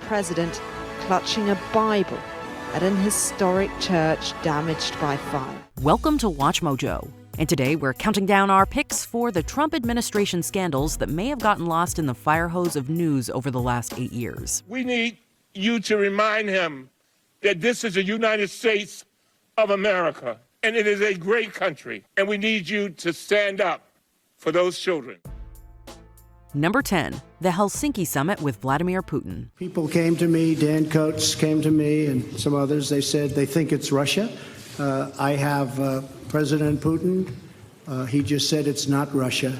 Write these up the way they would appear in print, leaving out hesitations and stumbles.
president clutching a Bible at an historic church damaged by fire. Welcome to WatchMojo. And today we're counting down our picks for the Trump administration scandals that may have gotten lost in the fire hose of news over the last 8 years. We need you to remind him that this is the United States of America, and it is a great country, and we need you to stand up for those children. Number 10, the Helsinki Summit with Vladimir Putin. People came to me, Dan Coates came to me, and some others. They said they think it's Russia. I have President Putin. He just said it's not Russia.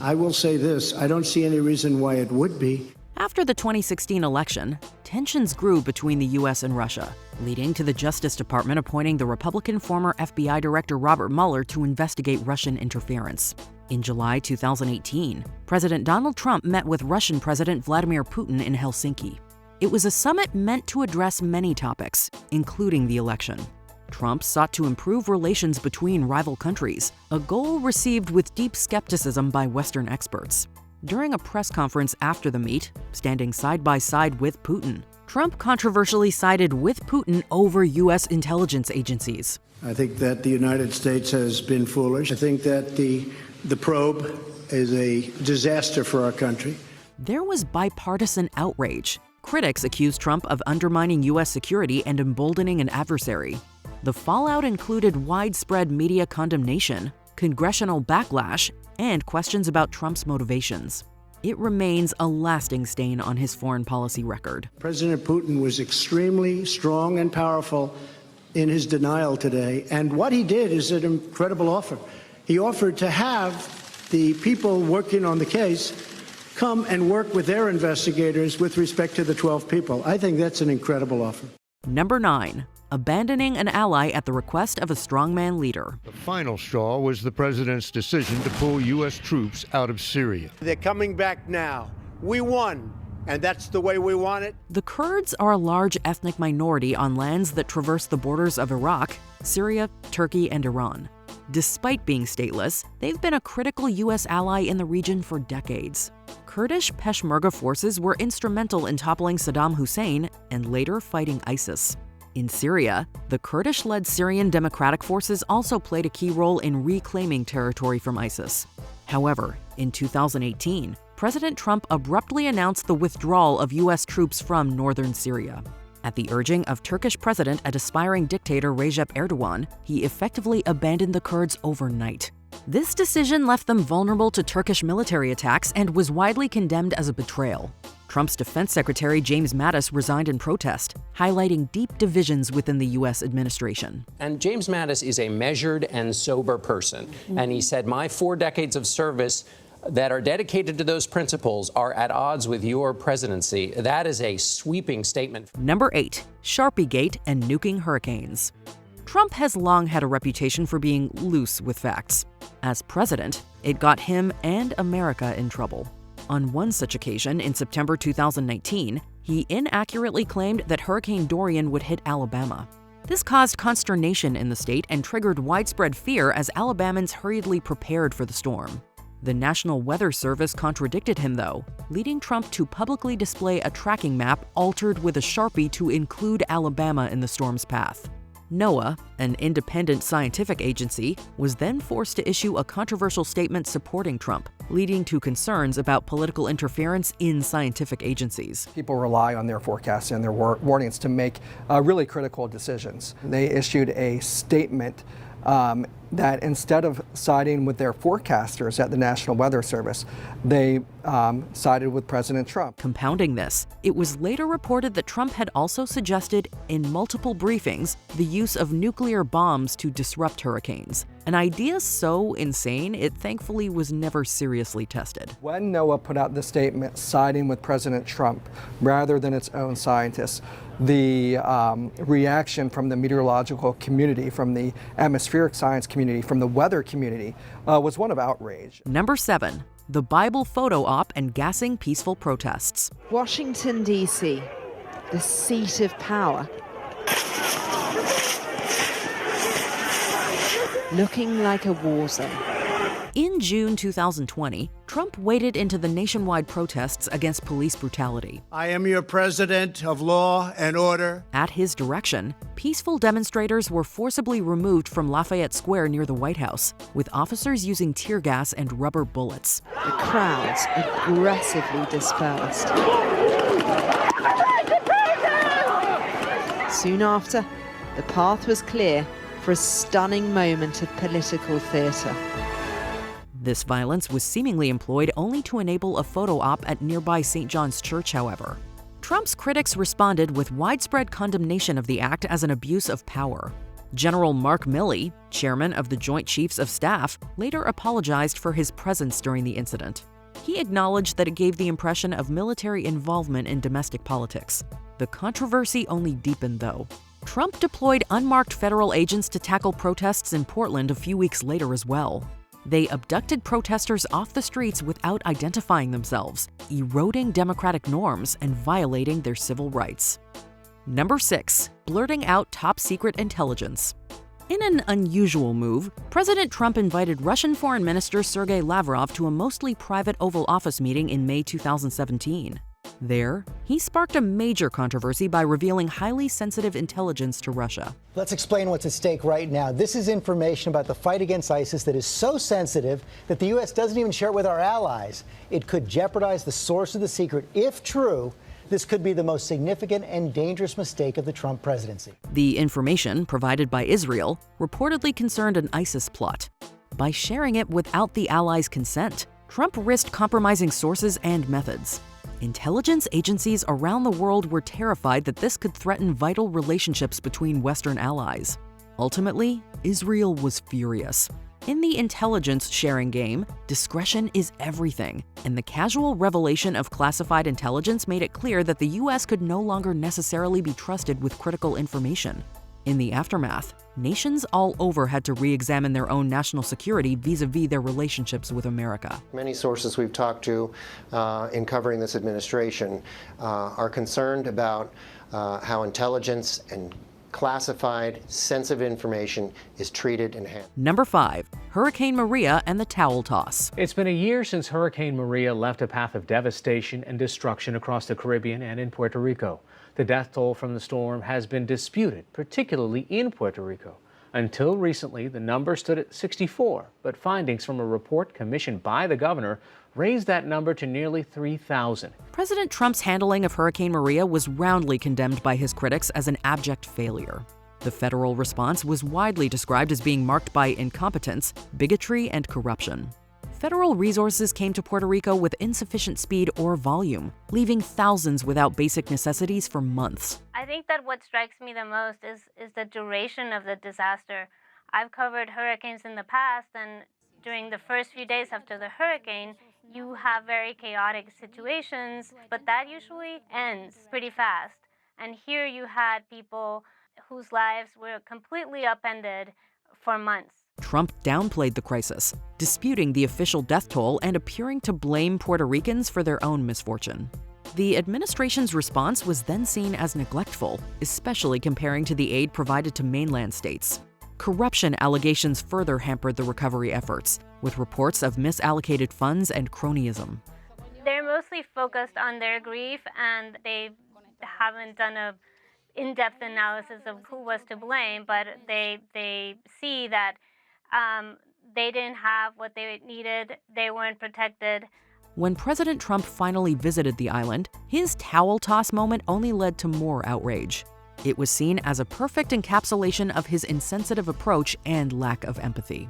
I will say this, I don't see any reason why it would be. After the 2016 election, tensions grew between the U.S. and Russia, leading to the Justice Department appointing the Republican former FBI Director Robert Mueller to investigate Russian interference. In July 2018, President Donald Trump met with Russian President Vladimir Putin in Helsinki. It was a summit meant to address many topics, including the election. Trump sought to improve relations between rival countries, a goal received with deep skepticism by Western experts. During a press conference after the meet, standing side by side with Putin, Trump controversially sided with Putin over U.S. intelligence agencies. I think that the United States has been foolish. I think that the probe is a disaster for our country. There was bipartisan outrage. Critics accused Trump of undermining U.S. security and emboldening an adversary. The fallout included widespread media condemnation, congressional backlash, and questions about Trump's motivations. It remains a lasting stain on his foreign policy record. President Putin was extremely strong and powerful in his denial today, and what he did is an incredible offer. He offered to have the people working on the case come and work with their investigators with respect to the 12 people. I think that's an incredible offer. Number 9. Abandoning an ally at the request of a strongman leader. The final straw was the president's decision to pull U.S. troops out of Syria. They're coming back now. We won, and that's the way we want it. The Kurds are a large ethnic minority on lands that traverse the borders of Iraq, Syria, Turkey, and Iran. Despite being stateless, they've been a critical U.S. ally in the region for decades. Kurdish Peshmerga forces were instrumental in toppling Saddam Hussein and later fighting ISIS. In Syria, the Kurdish-led Syrian Democratic Forces also played a key role in reclaiming territory from ISIS. However, in 2018, President Trump abruptly announced the withdrawal of U.S. troops from northern Syria. At the urging of Turkish president and aspiring dictator Recep Erdogan, he effectively abandoned the Kurds overnight. This decision left them vulnerable to Turkish military attacks and was widely condemned as a betrayal. Trump's defense secretary James Mattis resigned in protest, highlighting deep divisions within the U.S. administration. And James Mattis is a measured and sober person. And he said, my 4 decades of service that are dedicated to those principles are at odds with your presidency. That is a sweeping statement. Number 8. Sharpiegate and nuking hurricanes. Trump has long had a reputation for being loose with facts. As president, it got him and America in trouble. On one such occasion, in September 2019, he inaccurately claimed that Hurricane Dorian would hit Alabama. This caused consternation in the state and triggered widespread fear as Alabamans hurriedly prepared for the storm. The National Weather Service contradicted him, though, leading Trump to publicly display a tracking map altered with a Sharpie to include Alabama in the storm's path. NOAA, an independent scientific agency, was then forced to issue a controversial statement supporting Trump, leading to concerns about political interference in scientific agencies. People rely on their forecasts and their warnings to make really critical decisions. They issued a statement that instead of siding with their forecasters at the National Weather Service, they sided with President Trump. Compounding this, it was later reported that Trump had also suggested in multiple briefings the use of nuclear bombs to disrupt hurricanes, an idea so insane it thankfully was never seriously tested. When NOAA put out the statement siding with President Trump rather than its own scientists, the reaction from the meteorological community, from the atmospheric science community, from the weather community was one of outrage. Number 7. The Bible photo op and gassing peaceful protests. Washington, D.C., the seat of power. Looking like a war zone. In June 2020, Trump waded into the nationwide protests against police brutality. I am your president of law and order. At his direction, peaceful demonstrators were forcibly removed from Lafayette Square near the White House, with officers using tear gas and rubber bullets. The crowds aggressively dispersed. Soon after, the path was clear for a stunning moment of political theatre. This violence was seemingly employed only to enable a photo op at nearby St. John's Church, however. Trump's critics responded with widespread condemnation of the act as an abuse of power. General Mark Milley, chairman of the Joint Chiefs of Staff, later apologized for his presence during the incident. He acknowledged that it gave the impression of military involvement in domestic politics. The controversy only deepened, though. Trump deployed unmarked federal agents to tackle protests in Portland a few weeks later as well. They abducted protesters off the streets without identifying themselves, eroding democratic norms and violating their civil rights. Number 6. Blurting out top-secret intelligence. In an unusual move, President Trump invited Russian Foreign Minister Sergei Lavrov to a mostly private Oval Office meeting in May 2017. There, he sparked a major controversy by revealing highly sensitive intelligence to Russia. Let's explain what's at stake right now. This is information about the fight against ISIS that is so sensitive that the U.S. doesn't even share it with our allies. It could jeopardize the source of the secret. If true, this could be the most significant and dangerous mistake of the Trump presidency. The information, provided by Israel, reportedly concerned an ISIS plot. By sharing it without the allies' consent, Trump risked compromising sources and methods. Intelligence agencies around the world were terrified that this could threaten vital relationships between Western allies. Ultimately, Israel was furious. In the intelligence sharing game, discretion is everything, and the casual revelation of classified intelligence made it clear that the U.S. could no longer necessarily be trusted with critical information. In the aftermath, nations all over had to re-examine their own national security vis-a-vis their relationships with America. Many sources we've talked to in covering this administration are concerned about how intelligence and classified, sensitive information is treated and handled. Number 5. Hurricane Maria and the towel toss. It's been a year since Hurricane Maria left a path of devastation and destruction across the Caribbean and in Puerto Rico. The death toll from the storm has been disputed, particularly in Puerto Rico. Until recently, the number stood at 64, but findings from a report commissioned by the governor raised that number to nearly 3,000. President Trump's handling of Hurricane Maria was roundly condemned by his critics as an abject failure. The federal response was widely described as being marked by incompetence, bigotry, and corruption. Federal resources came to Puerto Rico with insufficient speed or volume, leaving thousands without basic necessities for months. I think that what strikes me the most is the duration of the disaster. I've covered hurricanes in the past, and during the first few days after the hurricane, you have very chaotic situations, but that usually ends pretty fast. And here you had people whose lives were completely upended for months. Trump downplayed the crisis, disputing the official death toll and appearing to blame Puerto Ricans for their own misfortune. The administration's response was then seen as neglectful, especially comparing to the aid provided to mainland states. Corruption allegations further hampered the recovery efforts, with reports of misallocated funds and cronyism. They're mostly focused on their grief, and they haven't done an in-depth analysis of who was to blame, but they see that they didn't have what they needed, they weren't protected. When President Trump finally visited the island, his towel toss moment only led to more outrage. It was seen as a perfect encapsulation of his insensitive approach and lack of empathy.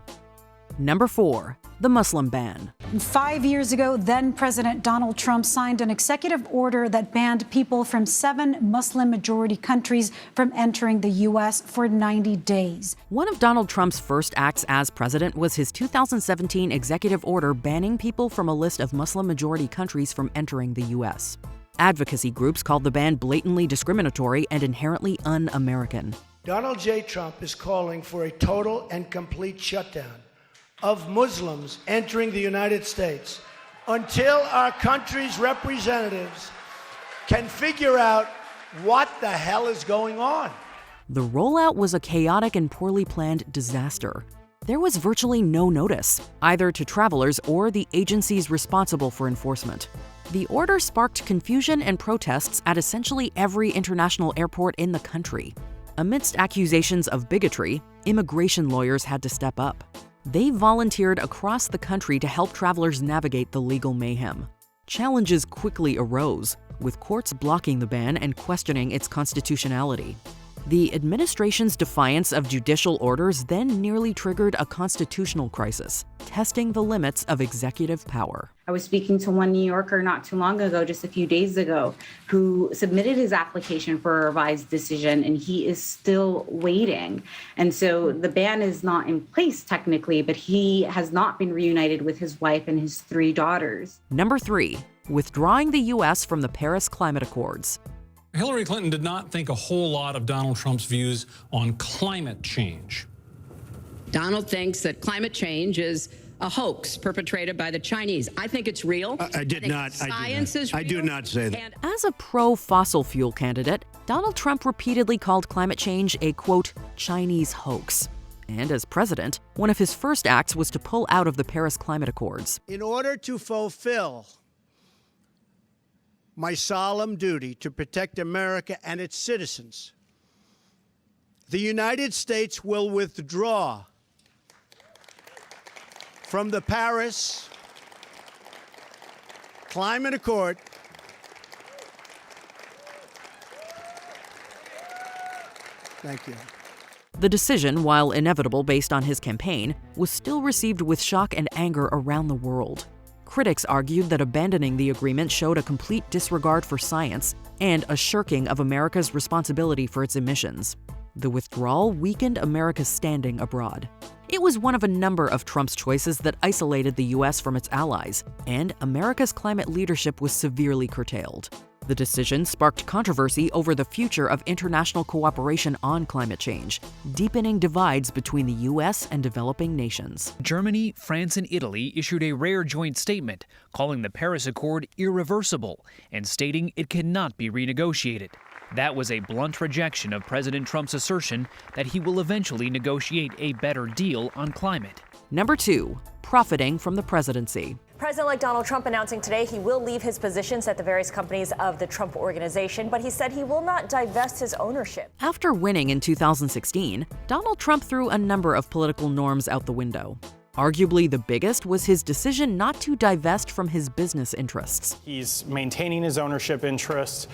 Number 4. The Muslim ban. 5 years ago, then-President Donald Trump signed an executive order that banned people from 7 Muslim-majority countries from entering the U.S. for 90 days. One of Donald Trump's first acts as president was his 2017 executive order banning people from a list of Muslim-majority countries from entering the U.S. Advocacy groups called the ban blatantly discriminatory and inherently un-American. Donald J. Trump is calling for a total and complete shutdown of Muslims entering the United States until our country's representatives can figure out what the hell is going on. The rollout was a chaotic and poorly planned disaster. there was virtually no notice, either to travelers or the agencies responsible for enforcement. The order sparked confusion and protests at essentially every international airport in the country. Amidst accusations of bigotry, immigration lawyers had to step up. They volunteered across the country to help travelers navigate the legal mayhem. Challenges quickly arose, with courts blocking the ban and questioning its constitutionality. The administration's defiance of judicial orders then nearly triggered a constitutional crisis, testing the limits of executive power. I was speaking to one New Yorker not too long ago, just a few days ago, who submitted his application for a revised decision, and he is still waiting. And so the ban is not in place technically, but he has not been reunited with his wife and his 3 daughters. Number 3, withdrawing the U.S. from the Paris Climate Accords. Hillary Clinton did not think a whole lot of Donald Trump's views on climate change. Donald thinks that climate change is a hoax perpetrated by the Chinese. I think it's real. I do not say that. As a pro-fossil fuel candidate, Donald Trump repeatedly called climate change a, quote, Chinese hoax. And as president, one of his first acts was to pull out of the Paris Climate Accords. In order to fulfill my solemn duty to protect America and its citizens, the United States will withdraw from the Paris Climate Accord Thank you. The decision, while inevitable based on his campaign, was still received with shock and anger around the world. Critics argued that abandoning the agreement showed a complete disregard for science and a shirking of America's responsibility for its emissions. The withdrawal weakened America's standing abroad. It was one of a number of Trump's choices that isolated the U.S. from its allies, and America's climate leadership was severely curtailed. The decision sparked controversy over the future of international cooperation on climate change, deepening divides between the U.S. and developing nations. Germany, France, and Italy issued a rare joint statement calling the Paris Accord irreversible and stating it cannot be renegotiated. That was a blunt rejection of President Trump's assertion that he will eventually negotiate a better deal on climate. Number 2, profiting from the presidency. President-elect Donald Trump announcing today he will leave his positions at the various companies of the Trump Organization, but he said he will not divest his ownership. After winning in 2016, Donald Trump threw a number of political norms out the window. Arguably the biggest was his decision not to divest from his business interests. He's maintaining his ownership interests.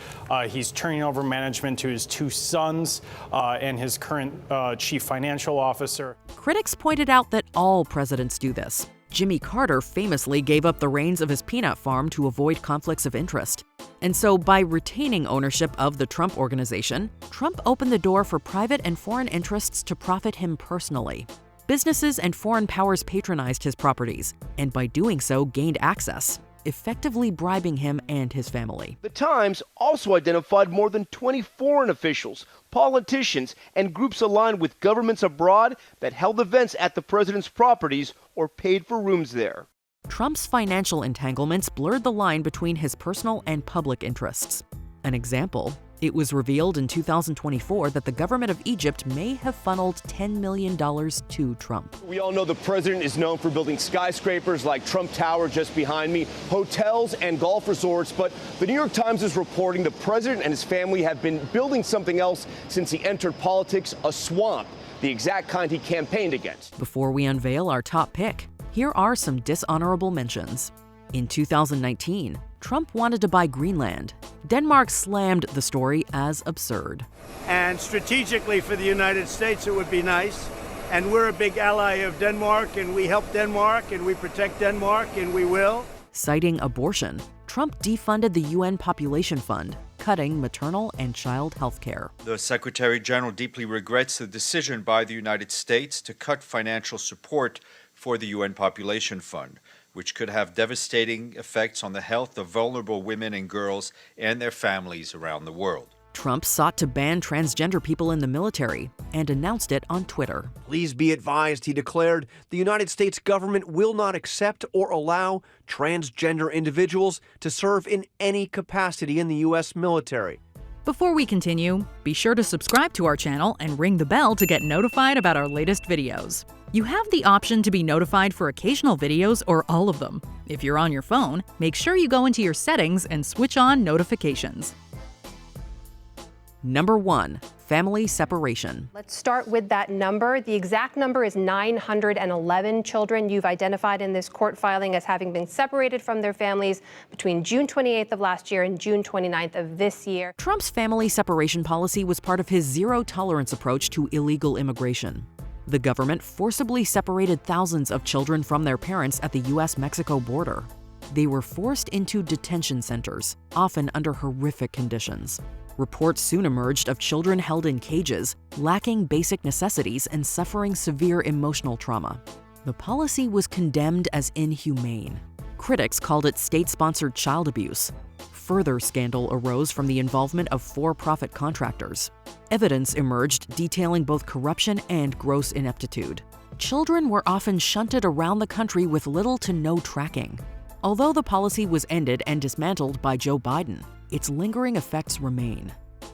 He's turning over management to his 2 sons and his current chief financial officer. Critics pointed out that all presidents do this. Jimmy Carter famously gave up the reins of his peanut farm to avoid conflicts of interest. And so by retaining ownership of the Trump Organization, Trump opened the door for private and foreign interests to profit him personally. Businesses and foreign powers patronized his properties, and by doing so gained access, effectively bribing him and his family. The Times also identified more than 20 foreign officials, politicians, and groups aligned with governments abroad that held events at the president's properties or paid for rooms there. Trump's financial entanglements blurred the line between his personal and public interests. An example, it was revealed in 2024 that the government of Egypt may have funneled $10 million to Trump. We all know the president is known for building skyscrapers like Trump Tower just behind me, hotels and golf resorts, but the New York Times is reporting the president and his family have been building something else since he entered politics, a swamp, the exact kind he campaigned against. Before we unveil our top pick, here are some dishonorable mentions. In 2019, Trump wanted to buy Greenland. Denmark slammed the story as absurd. And strategically for the United States, it would be nice. And we're a big ally of Denmark, and we help Denmark, and we protect Denmark, and we will. Citing abortion, Trump defunded the UN Population Fund, cutting maternal and child health care. The Secretary General deeply regrets the decision by the United States to cut financial support for the UN Population Fund, which could have devastating effects on the health of vulnerable women and girls and their families around the world. Trump sought to ban transgender people in the military and announced it on Twitter. Please be advised, he declared, the United States government will not accept or allow transgender individuals to serve in any capacity in the U.S. military. Before we continue, be sure to subscribe to our channel and ring the bell to get notified about our latest videos. You have the option to be notified for occasional videos or all of them. If you're on your phone, make sure you go into your settings and switch on notifications. Number 1. Family separation. Let's start with that number. The exact number is 911 children you've identified in this court filing as having been separated from their families between June 28th of last year and June 29th of this year. Trump's family separation policy was part of his zero-tolerance approach to illegal immigration. The government forcibly separated thousands of children from their parents at the U.S.-Mexico border. They were forced into detention centers, often under horrific conditions. Reports soon emerged of children held in cages, lacking basic necessities and suffering severe emotional trauma. The policy was condemned as inhumane. Critics called it state-sponsored child abuse. Further scandal arose from the involvement of for-profit contractors. Evidence emerged detailing both corruption and gross ineptitude. Children were often shunted around the country with little to no tracking. Although the policy was ended and dismantled by Joe Biden, its lingering effects remain.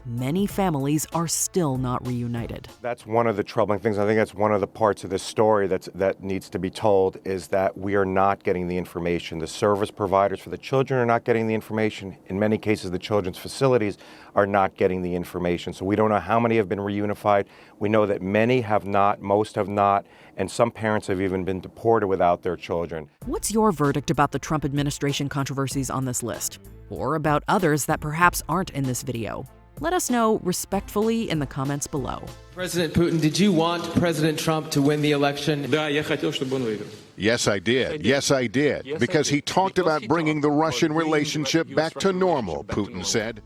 Many families are still not reunited. That's one of the troubling things. I think that's one of the parts of this story that needs to be told, is that we are not getting the information. The service providers for the children are not getting the information. In many cases, the children's facilities are not getting the information. So we don't know how many have been reunified. We know that many have not, most have not, and some parents have even been deported without their children. What's your verdict about the Trump administration controversies on this list? Or about others that perhaps aren't in this video? Let us know respectfully in the comments below. President Putin, did you want President Trump to win the election? Yes, I did. Yes, I did. Because he talked about bringing the Russian relationship back to normal, Putin said.